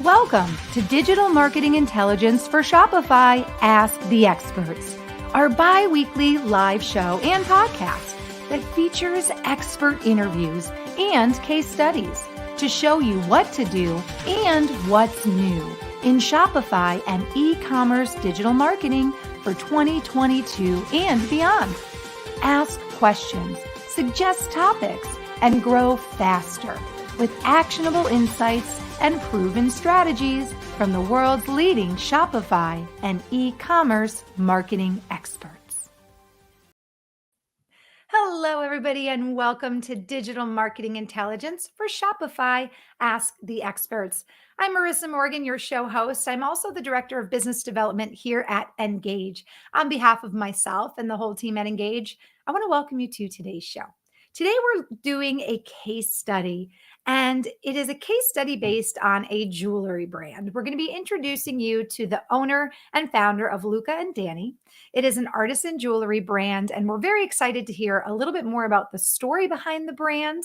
Welcome to Digital Marketing Intelligence for Shopify Ask the Experts, our bi-weekly live show and podcast that features expert interviews and case studies to show you what to do and what's new in Shopify and e-commerce digital marketing for 2022 and beyond. Ask questions, suggest topics, and grow faster with actionable insights and proven strategies from the world's leading Shopify and e-commerce marketing experts. Hello, everybody, and welcome to Digital Marketing Intelligence for Shopify Ask the Experts. I'm Marissa Morgan, your show host. I'm also the Director of Business Development here at Engage. On behalf of myself and the whole team at Engage, I want to welcome you to today's show. Today, we're doing a case study, and it is a case study based on a jewelry brand. We're going to be introducing you to the owner and founder of Luca and Danni. It is an artisan jewelry brand, and we're very excited to hear a little bit more about the story behind the brand.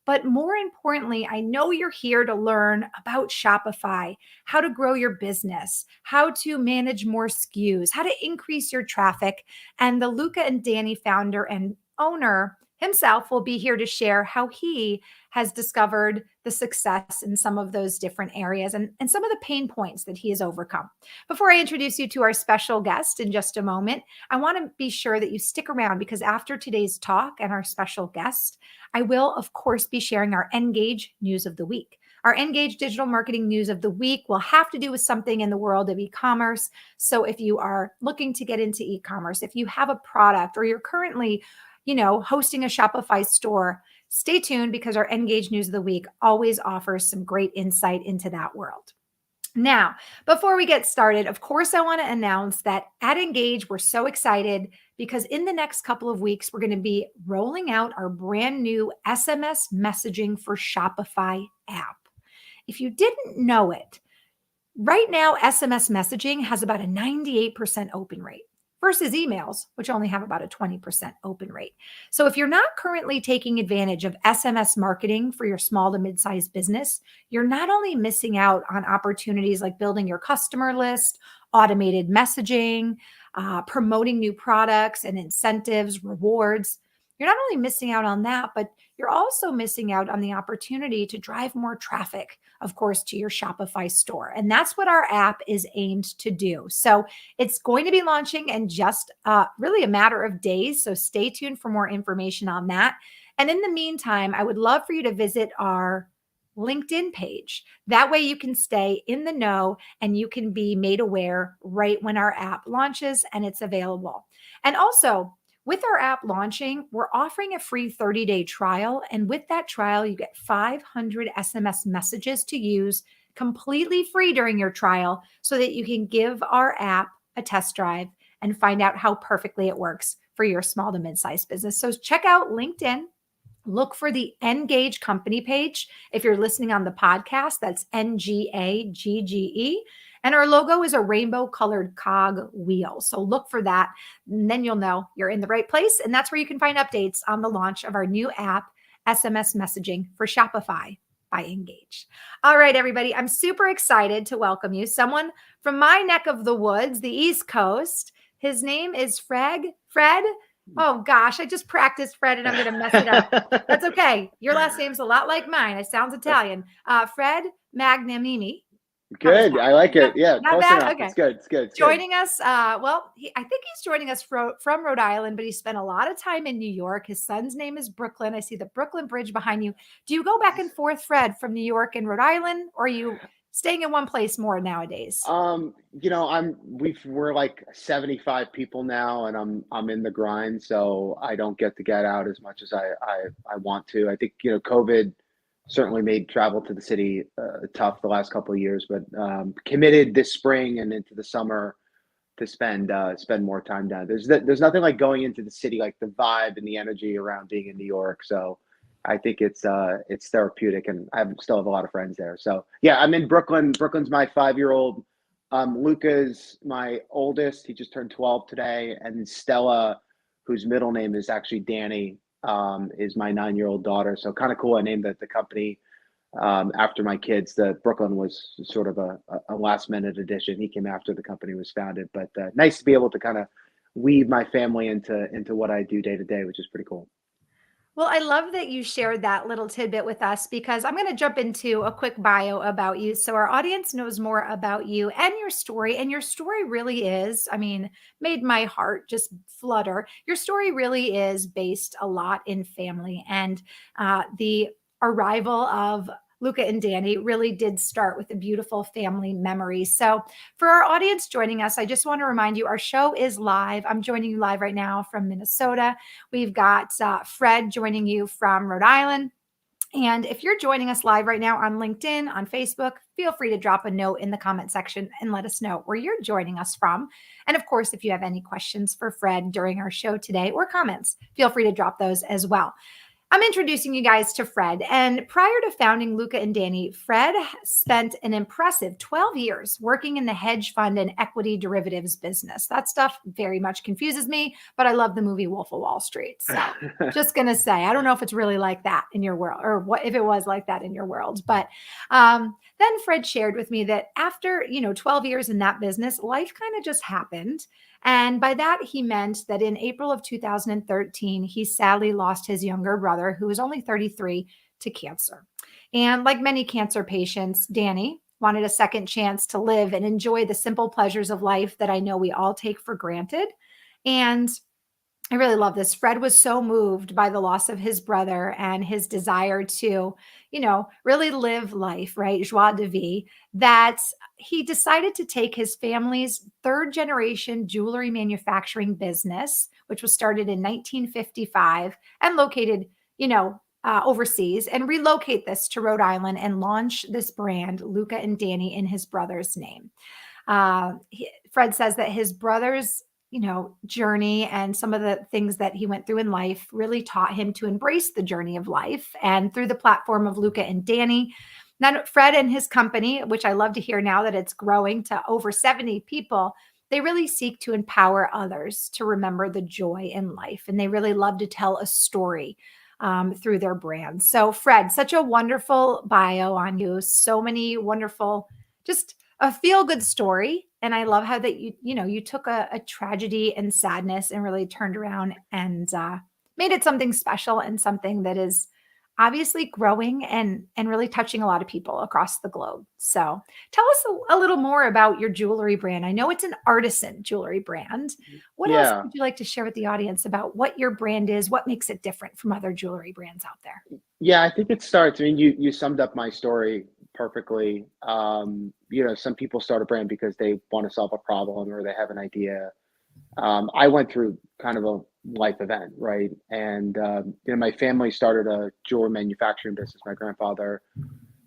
But more importantly, I know you're here to learn about Shopify, how to grow your business, how to manage more SKUs, how to increase your traffic. And the Luca and Danni founder and owner himself will be here to share how he has discovered the success in some of those different areas and some of the pain points that he has overcome. Before I introduce you to our special guest in just a moment, I want to be sure that you stick around because after today's talk and our special guest, I will, of course, be sharing our Engage News of the Week. Our Engage Digital Marketing News of the Week will have to do with something in the world of e-commerce. So if you are looking to get into e-commerce, if you have a product or you're currently hosting a Shopify store, stay tuned because our Engage News of the Week always offers some great insight into that world. Now, before we get started, of course, I want to announce that at Engage, we're so excited because in the next couple of weeks, we're going to be rolling out our brand new SMS messaging for Shopify app. If you didn't know it, right now, SMS messaging has about a 98% open rate versus emails, which only have about a 20% open rate. So if you're not currently taking advantage of SMS marketing for your small to mid-sized business, you're not only missing out on opportunities like building your customer list, automated messaging, promoting new products and incentives, rewards. You're not only missing out on that, but you're also missing out on the opportunity to drive more traffic, of course, to your Shopify store. And that's what our app is aimed to do. So it's going to be launching in just really a matter of days. So stay tuned for more information on that. And in the meantime, I would love for you to visit our LinkedIn page. That way you can stay in the know and you can be made aware right when our app launches and it's available. And also, with our app launching, we're offering a free 30-day trial. And with that trial, you get 500 SMS messages to use completely free during your trial so that you can give our app a test drive and find out how perfectly it works for your small to mid-sized business. So check out LinkedIn. Look for the Engage company page. If you're listening on the podcast, that's NGAGGE. And our logo is a rainbow colored cog wheel. So look for that. And then you'll know you're in the right place. And that's where you can find updates on the launch of our new app, SMS messaging for Shopify by Engage. All right, everybody. I'm super excited to welcome you. Someone from my neck of the woods, the East Coast. His name is Fred. Oh gosh, I just practiced Fred and I'm going to mess it up. That's okay. Your last name's a lot like mine. It sounds Italian. Fred Magnanimi. Good. I like it. Yeah. Not bad. Okay. It's good. Joining us. I think he's joining us from Rhode Island, but he spent a lot of time in New York. His son's name is Brooklyn. I see the Brooklyn Bridge behind you. Do you go back and forth, Fred, from New York and Rhode Island, or are you staying in one place more nowadays? We're like 75 people now, and I'm in the grind, so I don't get to get out as much as I want to. I think COVID certainly made travel to the city tough the last couple of years, but committed this spring and into the summer to spend more time down. There's nothing like going into the city, like the vibe and the energy around being in New York. So I think it's therapeutic, and I still have a lot of friends there. So yeah, I'm in Brooklyn. Brooklyn's my 5-year-old. Luca's my oldest. He just turned 12 today, and Stella, whose middle name is actually Danny, is my 9-year-old daughter. So kind of cool. I named the company after my kids. The Brooklyn was sort of a last minute addition. He came after the company was founded, but nice to be able to kind of weave my family into what I do day to day, which is pretty cool. Well, I love that you shared that little tidbit with us because I'm going to jump into a quick bio about you so our audience knows more about you and your story. And your story really is, I mean, made my heart just flutter. Your story really is based a lot in family and the arrival of Luca and Danny really did start with a beautiful family memory. So, for our audience joining us, I just want to remind you our show is live. I'm joining you live right now from Minnesota. We've got Fred joining you from Rhode Island. And if you're joining us live right now on LinkedIn, on Facebook, feel free to drop a note in the comment section and let us know where you're joining us from. And of course, if you have any questions for Fred during our show today or comments, feel free to drop those as well. I'm introducing you guys to Fred. And prior to founding Luca and Danny, Fred spent an impressive 12 years working in the hedge fund and equity derivatives business. That stuff very much confuses me, but I love the movie Wolf of Wall Street. So just going to say, I don't know if it's really like that in your world or what if it was like that in your world. But then Fred shared with me that after, 12 years in that business, life kind of just happened. And by that, he meant that in April of 2013, he sadly lost his younger brother, who was only 33, to cancer. And like many cancer patients, Danny wanted a second chance to live and enjoy the simple pleasures of life that I know we all take for granted. And I really love this. Fred was so moved by the loss of his brother and his desire to, really live life, right? Joie de vivre, that he decided to take his family's third generation jewelry manufacturing business, which was started in 1955 and located, overseas, and relocate this to Rhode Island and launch this brand, Luca and Danny, in his brother's name. Fred says that his brother's journey and some of the things that he went through in life really taught him to embrace the journey of life. And through the platform of Luca and Danny, now Fred and his company, which I love to hear now that it's growing to over 70 people, they really seek to empower others to remember the joy in life. And they really love to tell a story through their brand. So Fred, such a wonderful bio on you. So many wonderful, just a feel good story. And I love how that you took a tragedy and sadness and really turned around and made it something special and something that is obviously growing and really touching a lot of people across the globe. So tell us a little more about your jewelry brand. I know it's an artisan jewelry brand. What else Yeah. would you like to share with the audience about what your brand is? What makes it different from other jewelry brands out there? Yeah, I think it starts. I mean, you summed up my story perfectly. Some people start a brand because they want to solve a problem or they have an idea. I went through kind of a life event, right? And my family started a jewelry manufacturing business. My grandfather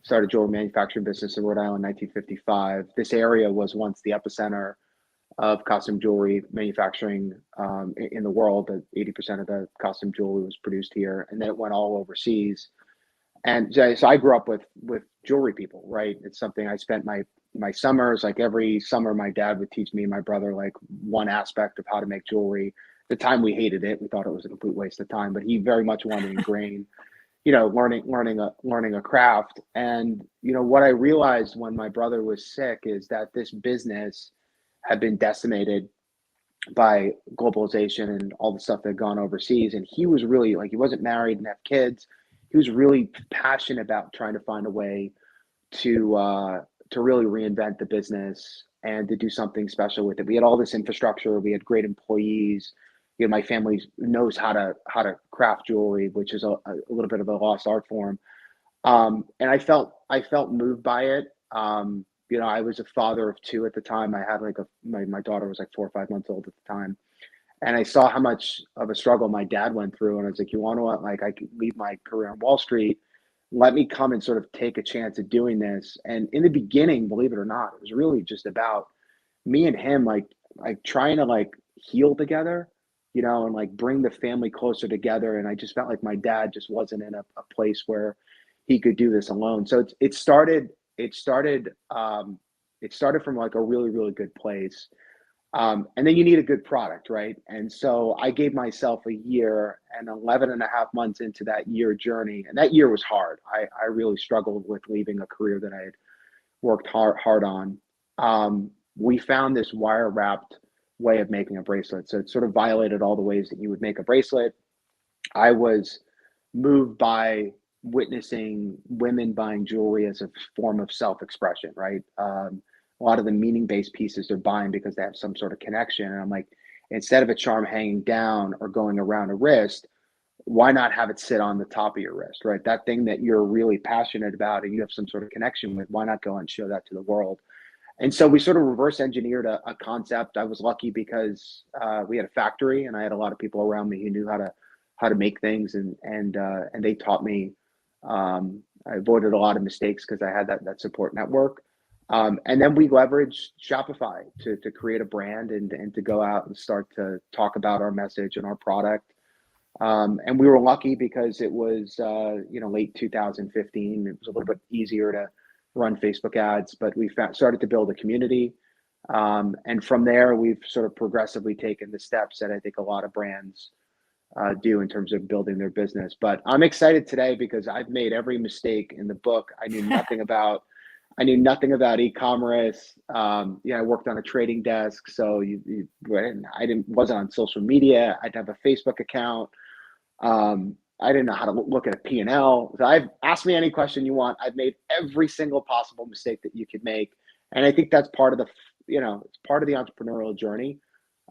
started a jewelry manufacturing business in Rhode Island in 1955. This area was once the epicenter of costume jewelry manufacturing in the world. That 80% of the costume jewelry was produced here, and then it went all overseas. And so I grew up with jewelry people, right? It's something I spent my summers, like every summer my dad would teach me and my brother like one aspect of how to make jewelry. At the time we hated it. We thought it was a complete waste of time, but he very much wanted to ingrain, learning a craft. And what I realized when my brother was sick is that this business had been decimated by globalization and all the stuff that had gone overseas. And he was really like, he wasn't married and have kids. He was really passionate about trying to find a way to really reinvent the business and to do something special with it. We had all this infrastructure. We had great employees. My family knows how to craft jewelry, which is a little bit of a lost art form. And I felt moved by it. I was a father of two at the time. I had my daughter was like 4 or 5 months old at the time. And I saw how much of a struggle my dad went through. And I was like, you want to what? Like, I could leave my career on Wall Street. Let me come and sort of take a chance at doing this. And in the beginning, believe it or not, it was really just about me and him, like trying to like heal together, and like bring the family closer together. And I just felt like my dad just wasn't in a place where he could do this alone. So it started from like a really, really good place. And then you need a good product, right? And so I gave myself a year, and 11 and a half months into that year journey, and that year was hard. I really struggled with leaving a career that I had worked hard on. We found this wire wrapped way of making a bracelet. So it sort of violated all the ways that you would make a bracelet. I was moved by witnessing women buying jewelry as a form of self-expression, right? A lot of the meaning-based pieces they're buying because they have some sort of connection. And I'm like, instead of a charm hanging down or going around a wrist, why not have it sit on the top of your wrist, right? That thing that you're really passionate about and you have some sort of connection with, why not go and show that to the world? And so we sort of reverse engineered a concept. I was lucky because we had a factory and I had a lot of people around me who knew how to make things, and they taught me. I avoided a lot of mistakes because I had that support network. And then we leveraged Shopify to create a brand and to go out and start to talk about our message and our product. And we were lucky because it was late 2015. It was a little bit easier to run Facebook ads, but we started to build a community. And from there, we've sort of progressively taken the steps that I think a lot of brands do in terms of building their business. But I'm excited today because I've made every mistake in the book. I knew nothing about e-commerce. I worked on a trading desk, so wasn't on social media. I'd have a Facebook account. I didn't know how to look at a P&L. So I've asked me any question you want. I've made every single possible mistake that you could make. And I think that's part of it's part of the entrepreneurial journey.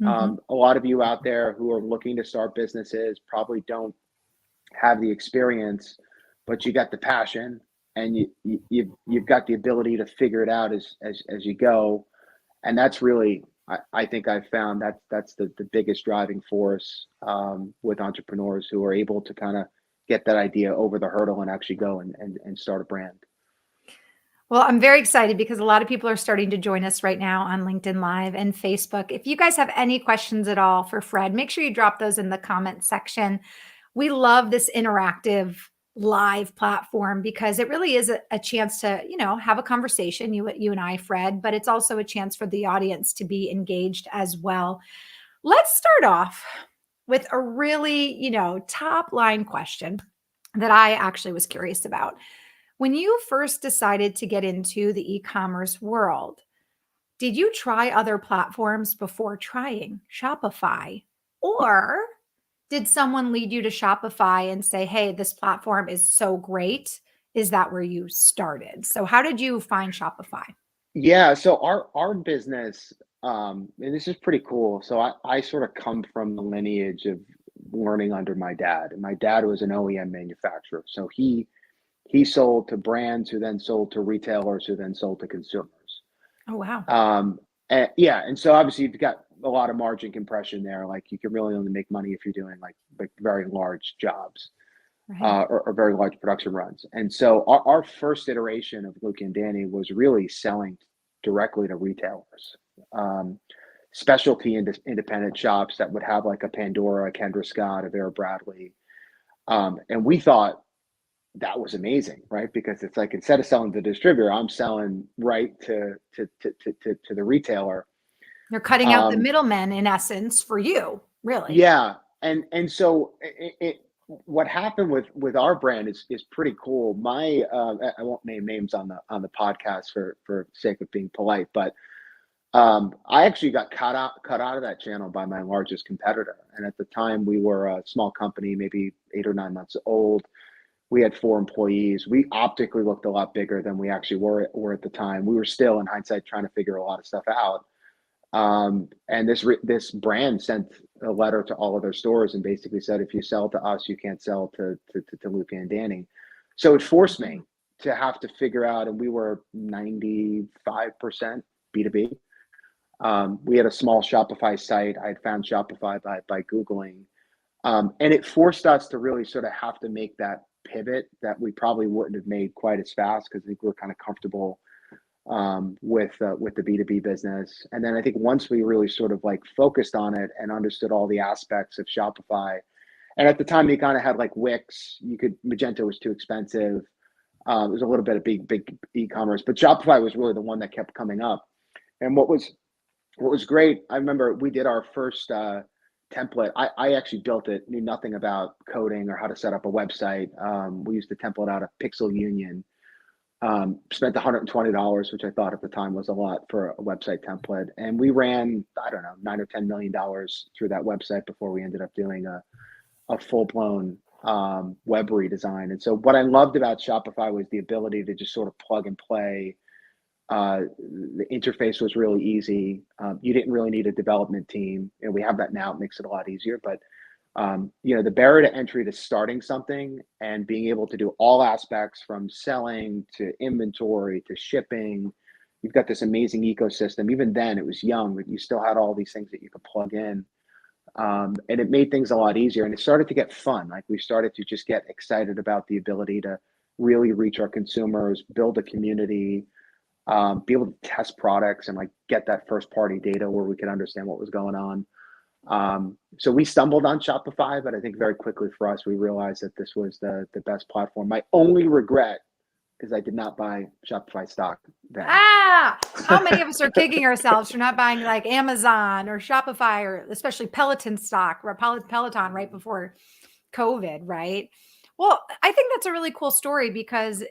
Mhm. A lot of you out there who are looking to start businesses probably don't have the experience, but you got the passion and you've got the ability to figure it out as you go. And that's really, I think I've found that's the biggest driving force with entrepreneurs who are able to kind of get that idea over the hurdle and actually go and start a brand. Well, I'm very excited because a lot of people are starting to join us right now on LinkedIn Live and Facebook. If you guys have any questions at all for Fred, make sure you drop those in the comment section. We love this interactive live platform because it really is a chance to, have a conversation, you and I, Fred, but it's also a chance for the audience to be engaged as well. Let's start off with a really, top line question that I actually was curious about. When you first decided to get into the e-commerce world, did you try other platforms before trying Shopify? Or did someone lead you to Shopify and say, hey, this platform is so great? Is that where you started? So how did you find Shopify? Yeah, so our business, and this is pretty cool. So I sort of come from the lineage of learning under my dad, and my dad was an OEM manufacturer. So he sold to brands who then sold to retailers who then sold to consumers. Oh, wow. And so obviously you've got a lot of margin compression there. Like you can really only make money if you're doing like very large jobs Right. or very large production runs. And so our first iteration of Luca and Danny was really selling directly to retailers, um, specialty independent shops that would have like a Pandora, a Kendra Scott, a Vera Bradley. And we thought that was amazing, right? Because it's like instead of selling to the distributor, I'm selling right to the retailer. You're cutting out the Um, middlemen in essence for you, really. yeah, and so what happened with our brand is pretty cool. I won't name names on the podcast for sake of being polite, but I actually got cut out of that channel by my largest competitor. And at the time, we were a small company, maybe 8 or 9 months old. We had 4 employees. We optically looked a lot bigger than we actually were at the time. We were still, in hindsight, trying to figure a lot of stuff out. And this brand sent a letter to all of their stores and basically said, if you sell to us, you can't sell to Luca and Danny. So it forced me to have to figure out, and we were 95% B2B. We had a small Shopify site. I had found Shopify by Googling. And it forced us to really sort of have to make that pivot that we probably wouldn't have made quite as fast because I think we were kind of comfortable with the B2B business. And then I think once we really sort of like focused on it and understood all the aspects of Shopify, and at the time you kind of had like Wix, Magento was too expensive. It was a little bit of big e-commerce, but Shopify was really the one that kept coming up. And what was What was great, I remember we did our first template. I actually built it, knew nothing about coding or how to set up a website. We used the template out of Pixel Union. Spent $120, which I thought at the time was a lot for a website template. And we ran, I don't know, $9 or $10 million through that website before we ended up doing a full blown web redesign. And so what I loved about Shopify was the ability to just sort of plug and play. The interface was really easy. You didn't really need a development team, and we have that now. It makes it a lot easier. But the barrier to entry to starting something and being able to do all aspects from selling to inventory to shipping, you've got this amazing ecosystem. Even then, it was young, but you still had all these things that you could plug in, and it made things a lot easier. And it started to get fun. Like we started to just get excited about the ability to really reach our consumers, build a community, be able to test products and like get that first party data where we could understand what was going on. So we stumbled on Shopify, but I think very quickly for us, we realized that this was the best platform. My only regret is I did not buy Shopify stock then. How many of us are kicking ourselves for not buying like Amazon or Shopify or especially Peloton stock or Peloton right before COVID, right? Well, I think that's a really cool story because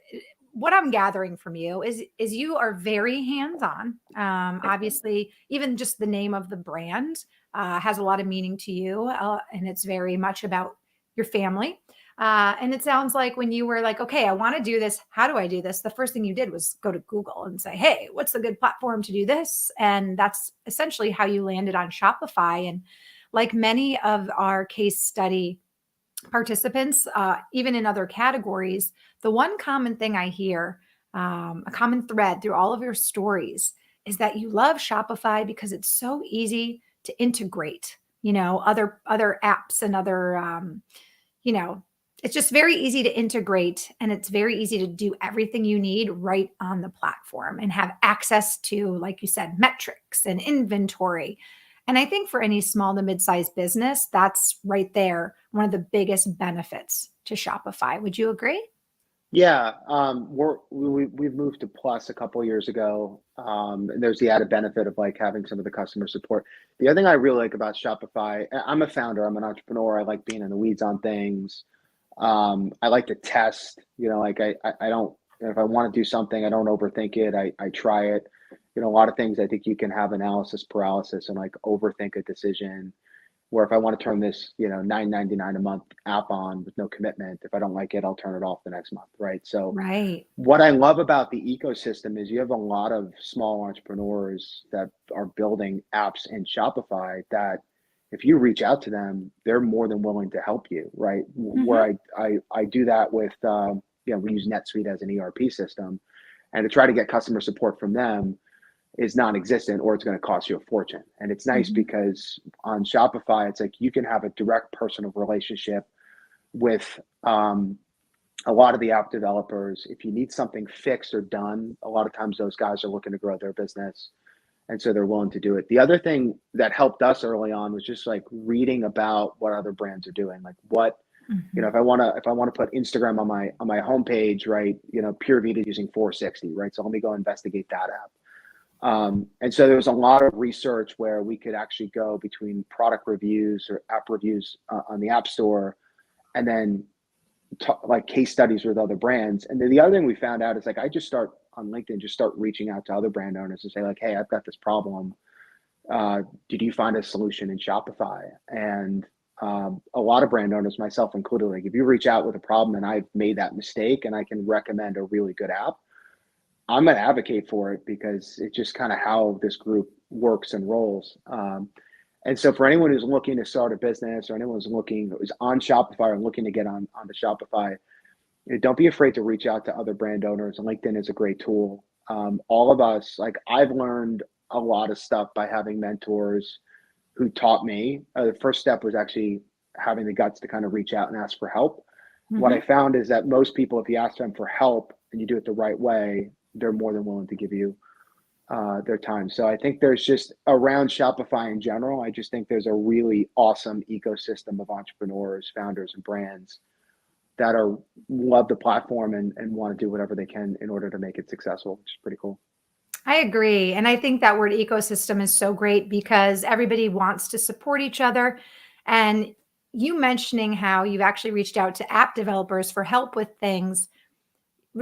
what I'm gathering from you is you are very hands-on. Obviously, even just the name of the brand has a lot of meaning to you, and it's very much about your family. And it sounds like when you were like, okay, I want to do this. How do I do this? The first thing you did was go to Google and say, hey, what's a good platform to do this? And that's essentially how you landed on Shopify. And like many of our case study participants, even in other categories, the one common thing I hear, a common thread through all of your stories, is that you love Shopify because it's so easy to integrate, other apps and other, it's just very easy to integrate and it's very easy to do everything you need right on the platform and have access to, like you said, metrics and inventory. And I think for any small to mid-sized business, that's right there, one of the biggest benefits to Shopify. Would you agree? Yeah, we've moved to Plus a couple of years ago. And there's the added benefit of like having some of the customer support. The other thing I really like about Shopify, I'm a founder, I'm an entrepreneur. I like being in the weeds on things. I like to test. Like I don't, if I want to do something, I don't overthink it. I try it. A lot of things I think you can have analysis paralysis and like overthink a decision. Where if I want to turn this, $9.99 a month app on with no commitment, if I don't like it, I'll turn it off the next month, right? So Right. what I love about the ecosystem is you have a lot of small entrepreneurs that are building apps in Shopify that if you reach out to them, they're more than willing to help you, right? Mm-hmm. Where I do that with, we use NetSuite as an ERP system, and to try to get customer support from them is non-existent or it's going to cost you a fortune. And it's nice Mm-hmm. because on Shopify, it's like you can have a direct personal relationship with a lot of the app developers. If you need something fixed or done, a lot of times those guys are looking to grow their business. And so they're willing to do it. The other thing that helped us early on was just like reading about what other brands are doing. Like what, Mm-hmm. if I want to put Instagram on my homepage, right? Pure Vita is using 460, right? So let me go investigate that app. And so there was a lot of research where we could actually go between product reviews or app reviews on the App Store, and then like case studies with other brands. And then the other thing we found out is like I just start on LinkedIn, just start reaching out to other brand owners and say like, hey, I've got this problem. Did you find a solution in Shopify? And a lot of brand owners, myself included, like if you reach out with a problem and I've made that mistake and I can recommend a really good app, I'm going to advocate for it because it's just kind of how this group works and rolls. And so for anyone who's looking to start a business or anyone who's on Shopify or looking to get onto Shopify, don't be afraid to reach out to other brand owners. And LinkedIn is a great tool. All of us, like I've learned a lot of stuff by having mentors who taught me. The first step was actually having the guts to kind of reach out and ask for help. What I Mm-hmm. found is that most people, if you ask them for help and you do it the right way, they're more than willing to give you their time. So I think there's just around Shopify in general, I just think there's a really awesome ecosystem of entrepreneurs, founders, and brands that love the platform and want to do whatever they can in order to make it successful, which is pretty cool. I agree. And I think that word ecosystem is so great because everybody wants to support each other. And you mentioning how you've actually reached out to app developers for help with things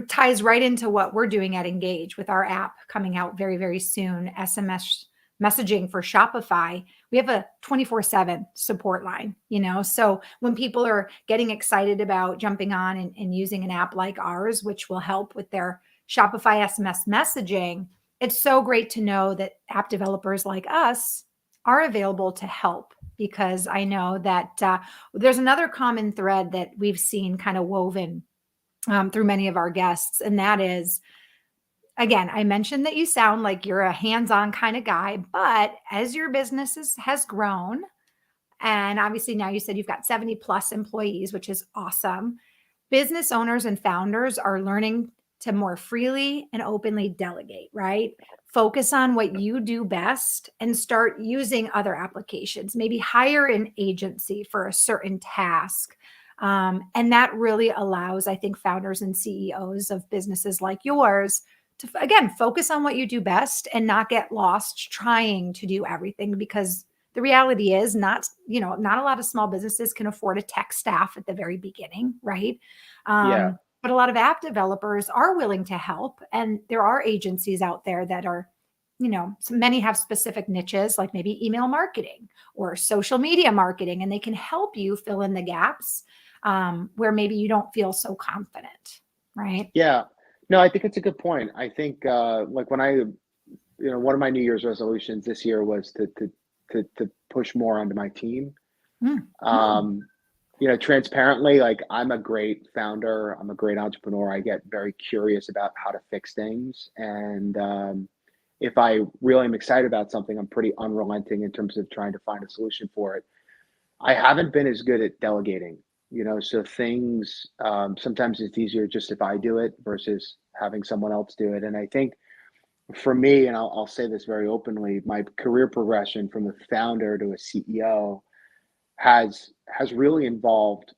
ties right into what we're doing at Engage with our app coming out very, very soon. SMS messaging for Shopify. We have a 24/7 support line, So when people are getting excited about jumping on and using an app like ours, which will help with their Shopify SMS messaging, it's so great to know that app developers like us are available to help, because I know that there's another common thread that we've seen kind of woven through many of our guests. And that is, again, I mentioned that you sound like you're a hands-on kind of guy, but as your has grown, and obviously now you said you've got 70 plus employees, which is awesome. Business owners and founders are learning to more freely and openly delegate, right? Focus on what you do best and start using other applications. Maybe hire an agency for a certain task. And that really allows, I think, founders and CEOs of businesses like yours to, again, focus on what you do best and not get lost trying to do everything, because the reality is not a lot of small businesses can afford a tech staff at the very beginning, right? Yeah. But a lot of app developers are willing to help. And there are agencies out there that are, so many have specific niches, like maybe email marketing or social media marketing, and they can help you fill in the gaps where maybe you don't feel so confident, right? Yeah. No, I think it's a good point. I think like when one of my New Year's resolutions this year was to push more onto my team. Mm, mm, Um, transparently, like I'm a great founder, I'm a great entrepreneur. I get very curious about how to fix things. And if I really am excited about something, I'm pretty unrelenting in terms of trying to find a solution for it. I haven't been as good at delegating, so things, sometimes it's easier just if I do it versus having someone else do it. And I think for me, and I'll say this very openly, my career progression from a founder to a CEO has really involved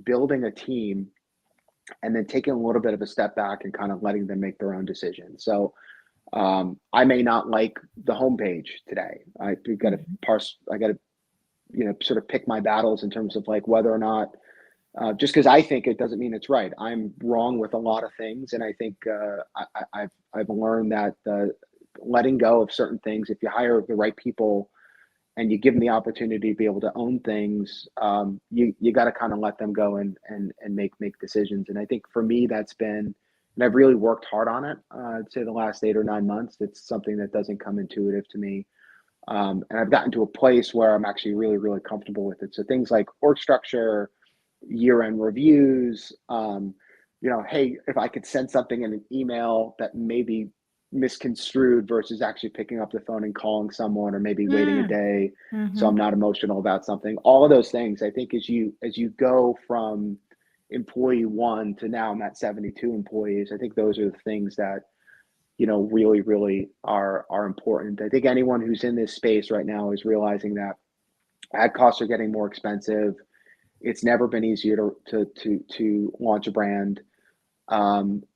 building a team and then taking a little bit of a step back and kind of letting them make their own decisions. So I may not like the homepage today. We've got to mhm. parse. I got to sort of pick my battles in terms of like whether or not just because I think it doesn't mean it's right. I'm wrong with a lot of things, and I think I've learned that letting go of certain things, if you hire the right people and you give them the opportunity to be able to own things, you got to kind of let them go and make decisions. And I think for me, that's been, and I've really worked hard on it. I'd say the last 8 or 9 months, it's something that doesn't come intuitive to me. And I've gotten to a place where I'm actually really, really comfortable with it. So things like org structure, year-end reviews, hey, if I could send something in an email that may be misconstrued versus actually picking up the phone and calling someone, or maybe waiting a Mm, day so I'm mhm. not emotional about something. All of those things, I think, as you go from employee one to now I'm at 72 employees, I think those are the things that really, really are important. I think anyone who's in this space right now is realizing that ad costs are getting more expensive. It's never been easier to launch a brand.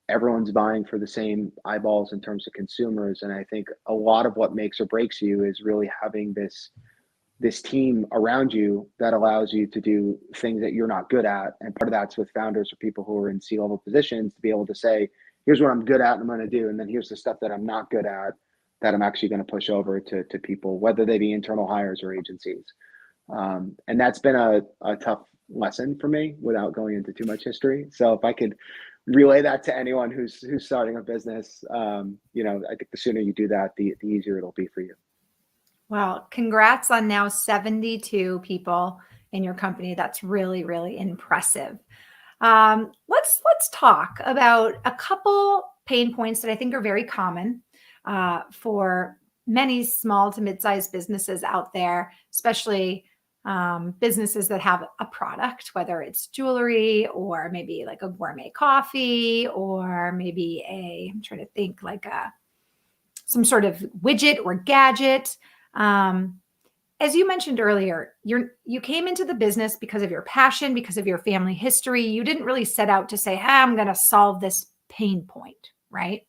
Everyone's vying for the same eyeballs in terms of consumers, and I think a lot of what makes or breaks you is really having this team around you that allows you to do things that you're not good at. And part of that's with founders or people who are in C-level positions to be able to say, here's what I'm good at and I'm going to do, and then here's the stuff that I'm not good at that I'm actually going to push over to people, whether they be internal hires or agencies. And that's been a tough lesson for me without going into too much history. So if I could relay that to anyone who's starting a business, I think the sooner you do that, the easier it'll be for you. Well, congrats on now 72 people in your company. That's really, really impressive. Let's talk about a couple pain points that I think are very common for many small to mid-sized businesses out there, especially businesses that have a product, whether it's jewelry or maybe like a gourmet coffee or maybe I'm trying to think like some sort of widget or gadget. Um, as you mentioned earlier, you came into the business because of your passion, because of your family history. You didn't really set out to say, I'm going to solve this pain point, right?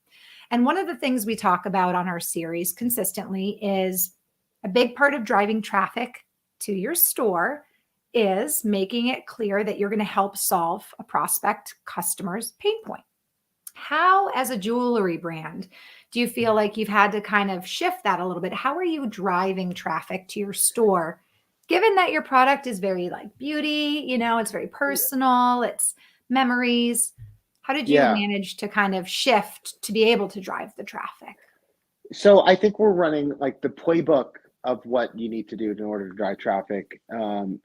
And one of the things we talk about on our series consistently is a big part of driving traffic to your store is making it clear that you're going to help solve a prospect customer's pain point. How, as a jewelry brand, do you feel like you've had to kind of shift that a little bit? How are you driving traffic to your store? Given that your product is very like beauty, it's very personal, it's memories. How did you Yeah. manage to kind of shift to be able to drive the traffic? So I think we're running like the playbook of what you need to do in order to drive traffic.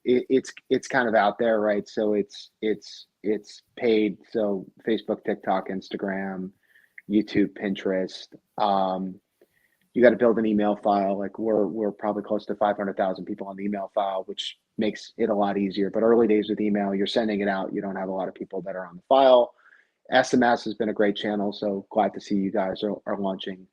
It's kind of out there, right? So it's paid. So Facebook, TikTok, Instagram, YouTube, Pinterest. You got to build an email file. Like we're probably close to 500,000 people on the email file, which makes it a lot easier. But early days with email, you're sending it out. You don't have a lot of people that are on the file. SMS has been a great channel. So glad to see you guys are launching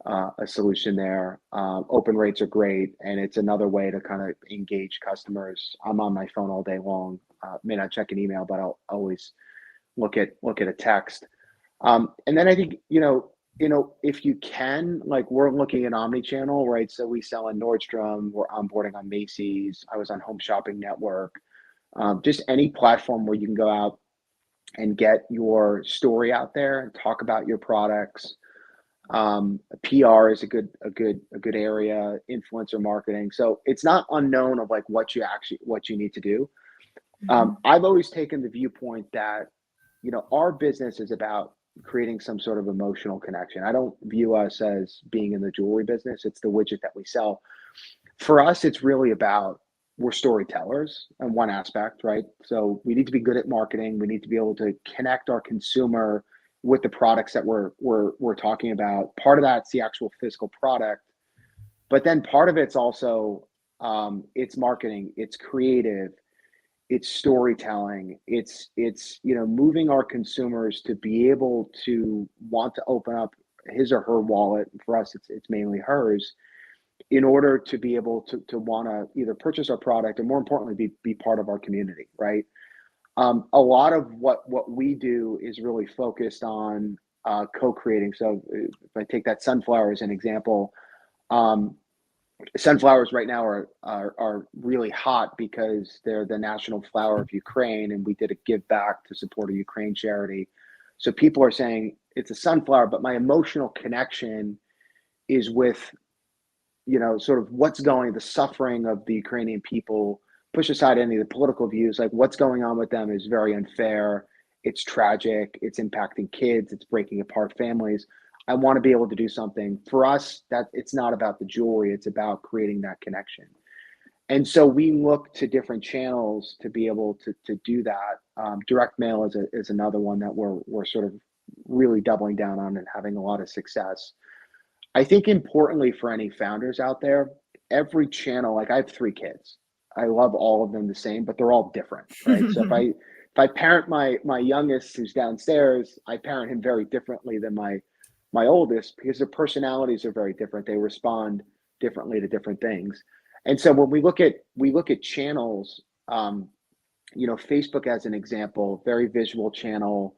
a solution there. Open rates are great, and it's another way to kind of engage customers. I'm on my phone all day long. May not check an email, but I'll always look at a text. And then I think if you can, like we're looking at omni-channel, right? So we sell in Nordstrom, we're onboarding on Macy's. I was on Home Shopping Network. Just any platform where you can go out and get your story out there and talk about your products. PR is a good area, influencer marketing. So it's not unknown of like what you need to do. I've always taken the viewpoint that, our business is about creating some sort of emotional connection. I don't view us as being in the jewelry business. It's the widget that we sell. For us, it's really about we're storytellers in one aspect, right? So we need to be good at marketing. We need to be able to connect our consumer with the products that we're talking about. Part of that's the actual physical product, but then part of it's also it's marketing, it's creative, it's storytelling, it's moving our consumers to be able to want to open up his or her wallet. For us, it's mainly hers, in order to be able to want to either purchase our product or more importantly be part of our community, right? A lot of what we do is really focused on co-creating. So if I take that sunflower as an example, sunflowers right now are really hot because they're the national flower of Ukraine, and we did a give back to support a Ukraine charity. So people are saying it's a sunflower, but my emotional connection is with sort of the suffering of the Ukrainian people. Push aside any of the political views, like what's going on with them is very unfair. It's tragic. It's impacting kids. It's breaking apart families. I want to be able to do something for us that it's not about the jewelry. It's about creating that connection. And so we look to different channels to be able to do that. Direct mail is another one that we're sort of really doubling down on and having a lot of success. I think importantly for any founders out there, every channel, like I have 3 kids. I love all of them the same, but they're all different, right? So if I parent my youngest who's downstairs, I parent him very differently than my oldest because their personalities are very different. They respond differently to different things. And so when we look at channels, Facebook as an example, very visual channel.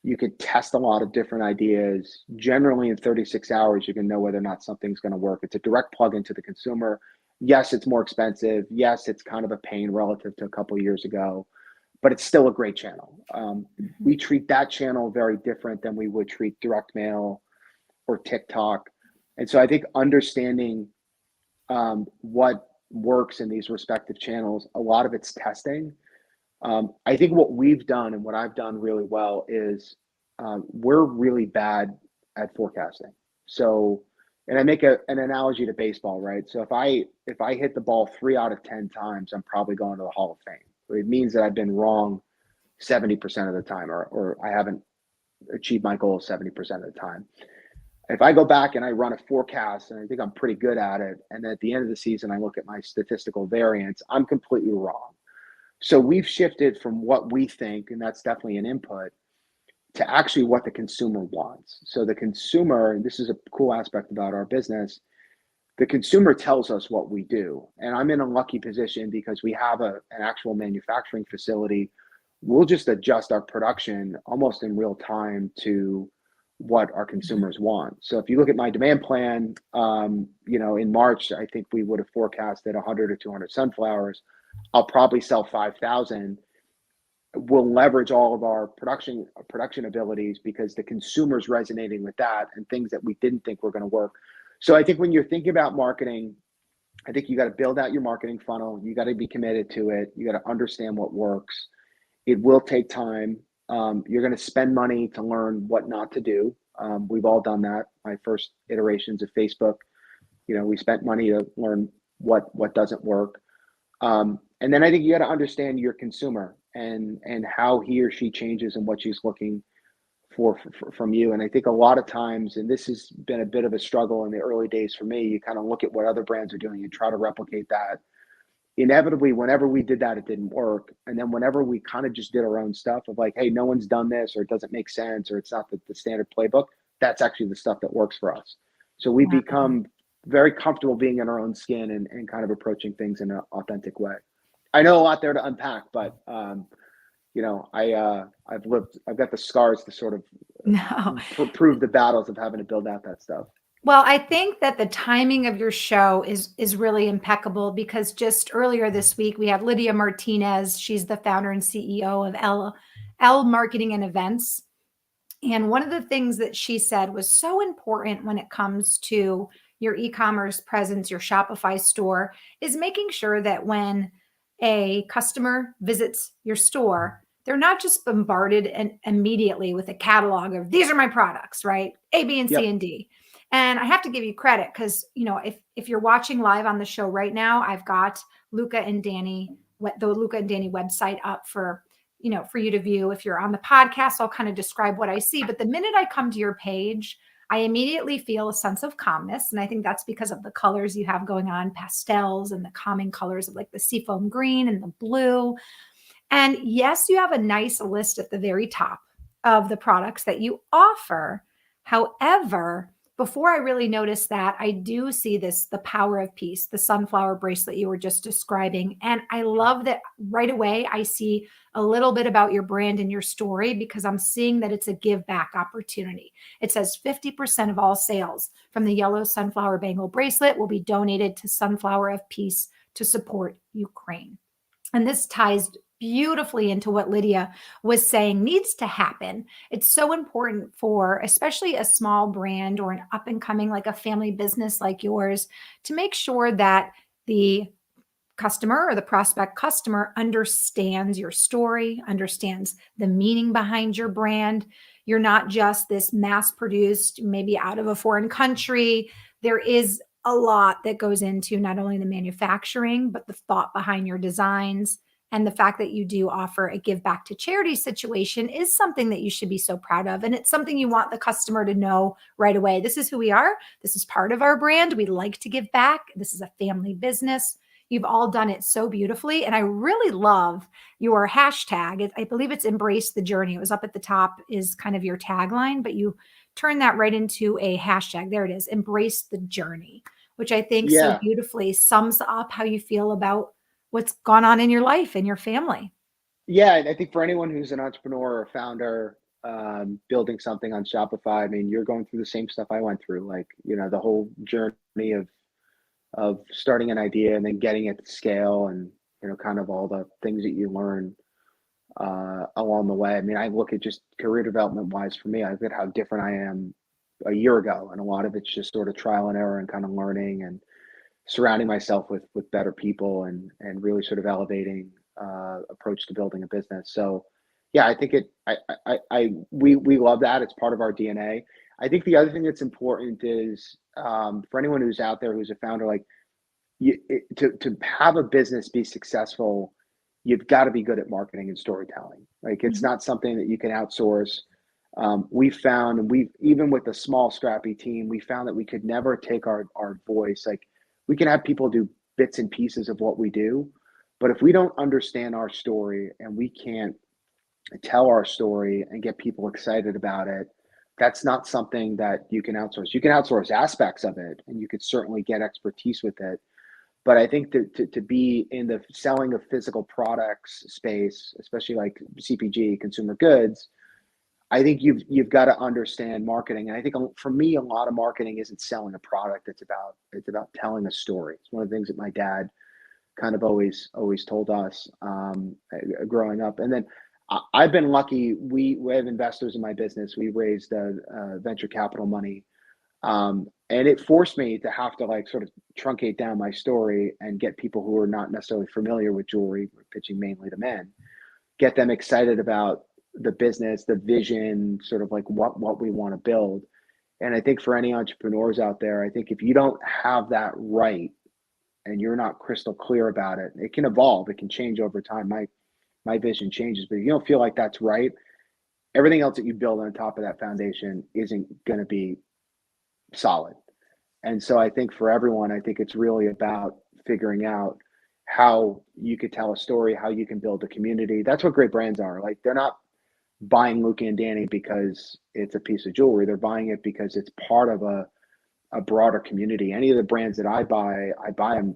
You could test a lot of different ideas. Generally in 36 hours, you can know whether or not something's going to work. It's a direct plug into the consumer. Yes, it's more expensive. Yes, it's kind of a pain relative to a couple of years ago, but it's still a great channel. We treat that channel very different than we would treat direct mail or TikTok. And so I think understanding what works in these respective channels, a lot of it's testing. I think what we've done and what I've done really well is we're really bad at forecasting. So, and I make an analogy to baseball, right? So if I hit the ball 3 out of 10 times, I'm probably going to the Hall of Fame. It means that I've been wrong 70% of the time, or I haven't achieved my goal 70% of the time. If I go back and I run a forecast and I think I'm pretty good at it, and then at the end of the season I look at my statistical variance, I'm completely wrong. So we've shifted from what we think, and that's definitely an input, to actually what the consumer wants. So the consumer, and this is a cool aspect about our business, the consumer tells us what we do. And I'm in a lucky position because we have an actual manufacturing facility. We'll just adjust our production almost in real time to what our consumers want. So if you look at my demand plan, in March, I think we would have forecasted 100 or 200 sunflowers. I'll probably sell 5,000. We'll leverage all of our production abilities because the consumer's resonating with that and things that we didn't think were going to work. So I think when you're thinking about marketing, I think you got to build out your marketing funnel. You got to be committed to it. You got to understand what works. It will take time. You're going to spend money to learn what not to do. We've all done that. My first iterations of Facebook, we spent money to learn what doesn't work. And then I think you got to understand your consumer and how he or she changes and what she's looking for from you. And I think a lot of times, and this has been a bit of a struggle in the early days for me, you kind of look at what other brands are doing and try to replicate that. Inevitably, whenever we did that, it didn't work. And then whenever we kind of just did our own stuff of like, hey, no one's done this, or it doesn't make sense, or it's not the standard playbook, that's actually the stuff that works for us. So we Wow. become very comfortable being in our own skin and kind of approaching things in an authentic way. I know a lot there to unpack, but I've got the scars to sort of No. prove the battles of having to build out that stuff. Well, I think that the timing of your show is really impeccable because just earlier this week we had Lydia Martinez. She's the founder and CEO of L Marketing and Events. And one of the things that she said was so important when it comes to your e-commerce presence, your Shopify store, is making sure that when a customer visits your store, they're not just bombarded and immediately with a catalog of these are my products, right? A, B, and C, Yep. and D. And I have to give you credit because, if you're watching live on the show right now, I've got Luca and Danny, the Luca and Danny website up for you to view. If you're on the podcast, I'll kind of describe what I see. But the minute I come to your page, I immediately feel a sense of calmness. And I think that's because of the colors you have going on, pastels and the calming colors of like the seafoam green and the blue. And yes, you have a nice list at the very top of the products that you offer. However, before I really notice that, I do see the power of peace, the sunflower bracelet you were just describing. And I love that right away I see a little bit about your brand and your story because I'm seeing that it's a give back opportunity. It says 50% of all sales from the yellow sunflower bangle bracelet will be donated to Sunflower of Peace to support Ukraine. And this ties beautifully into what Lydia was saying needs to happen. It's so important for especially a small brand or an up and coming, like a family business like yours, to make sure that the customer or the prospect customer understands your story, understands the meaning behind your brand. You're not just this mass produced, maybe out of a foreign country. There is a lot that goes into not only the manufacturing, but the thought behind your designs. And the fact that you do offer a give back to charity situation is something that you should be so proud of. And it's something you want the customer to know right away. This is who we are. This is part of our brand. We like to give back. This is a family business. You've all done it so beautifully. And I really love your hashtag. I believe it's embrace the journey. It was up at the top is kind of your tagline, but you turn that right into a hashtag. There it is, embrace the journey, which I think so Yeah. beautifully sums up how you feel about what's gone on in your life and your family. Yeah, and I think for anyone who's an entrepreneur or founder, building something on Shopify, I mean, you're going through the same stuff I went through, like, the whole journey of starting an idea and then getting it to scale and, kind of all the things that you learn along the way. I mean, I look at just career development wise for me, I look at how different I am a year ago. And a lot of it's just sort of trial and error and kind of learning and surrounding myself with better people and really sort of elevating approach to building a business. So yeah, I think we love that. It's part of our DNA. I think the other thing that's important is for anyone who's out there who's a founder, like to have a business be successful, you've got to be good at marketing and storytelling. Like it's Mhm. not something that you can outsource. We found, and we even with a small scrappy team, we found that we could never take our voice. Like we can have people do bits and pieces of what we do, but if we don't understand our story and we can't tell our story and get people excited about it, that's not something that you can outsource. You can outsource aspects of it, and you could certainly get expertise with it. But I think to be in the selling of physical products space, especially like CPG, consumer goods, I think you've got to understand marketing. And I think for me, a lot of marketing isn't selling a product. It's about telling a story. It's one of the things that my dad kind of always told us growing up. And then I've been lucky. We have investors in my business. We raised venture capital money, and it forced me to have to like sort of truncate down my story and get people who are not necessarily familiar with jewelry, we're pitching mainly to men, get them excited about the business, the vision, sort of like what we want to build. And I think for any entrepreneurs out there, I think if you don't have that right and you're not crystal clear about it, it can evolve, it can change over time. My vision changes, but if you don't feel like that's right, everything else that you build on top of that foundation isn't going to be solid. And so I think for everyone, I think it's really about figuring out how you could tell a story, how you can build a community. That's what great brands are. Like, they're not buying Luca and Danny because it's a piece of jewelry. They're buying it because it's part of a broader community. Any of the brands that I buy them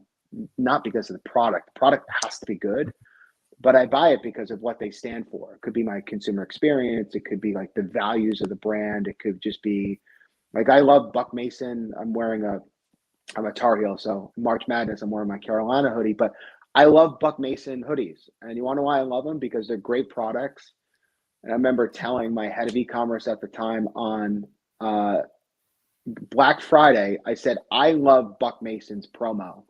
not because of the product. The product has to be good, but I buy it because of what they stand for. It could be my consumer experience. It could be like the values of the brand. It could just be like, I love Buck Mason. I'm a Tar Heel, so March Madness, I'm wearing my Carolina hoodie, but I love Buck Mason hoodies. And you want to know why I love them? Because they're great products. And I remember telling my head of e-commerce at the time on Black Friday, I said, I love Buck Mason's promo.